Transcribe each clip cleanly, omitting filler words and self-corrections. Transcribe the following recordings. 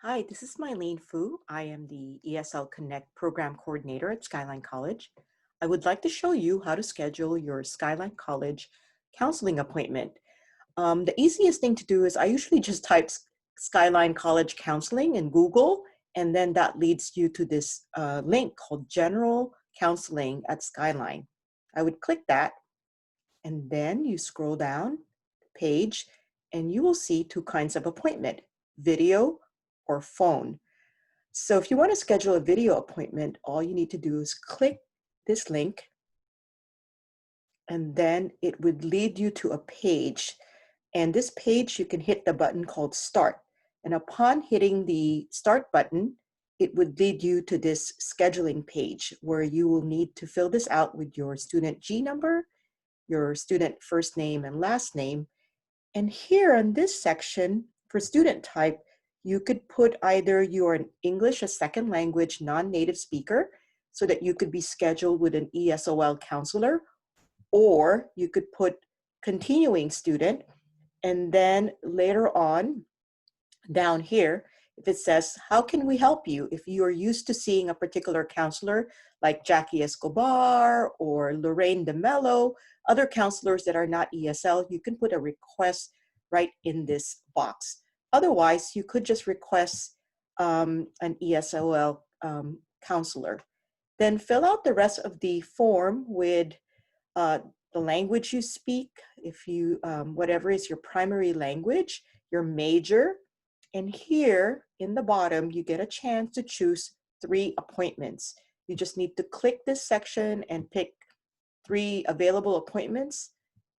Hi, this is Mylene Fu. I am the ESL Connect Program Coordinator at Skyline College. I would like to show you how to schedule your Skyline College counseling appointment. The easiest thing to do is I usually just type Skyline College Counseling in Google, and then that leads you to this link called General Counseling at Skyline. I would click that, and then you scroll down the page, and you will see two kinds of appointment, video or phone. So if you want to schedule a video appointment, all you need to do is click this link, and then it would lead you to a page. And this page, you can hit the button called Start. And upon hitting the Start button, it would lead you to this scheduling page where you will need to fill this out with your student G number, your student first name and last name. And here in this section for student type, you could put either you're an English as second language non-native speaker so that you could be scheduled with an ESOL counselor, or you could put continuing student. And then later on down here, if it says, how can we help you? If you are used to seeing a particular counselor like Jackie Escobar or Lorraine DeMello, other counselors that are not ESL, you can put a request right in this box. Otherwise, you could just request an ESOL counselor. Then fill out the rest of the form with uh, the language you speak, if you, whatever is your primary language, your major, and here in the bottom, you get a chance to choose 3 appointments. You just need to click this section and pick 3 available appointments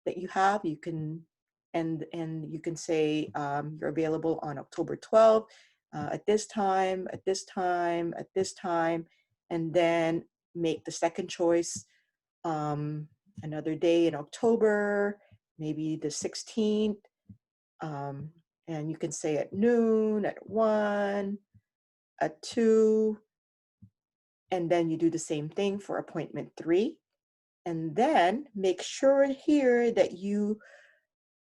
that you have. You can, and you can say you're available on October 12th, at this time, at this time, at this time, and then make the second choice another day in October, maybe the 16th, um, and you can say at noon, at 1, at 2, and then you do the same thing for appointment 3. And then make sure here that you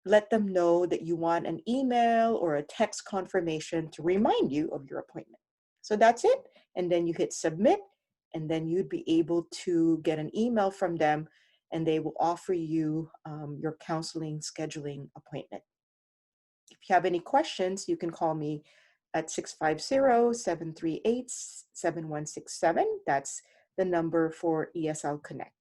let them know that you want an email or a text confirmation to remind you of your appointment. So that's it. And then you hit submit, and then you'd be able to get an email from them, and they will offer you your counseling scheduling appointment. If you have any questions, you can call me at 650-738-7167. That's the number for ESL Connect.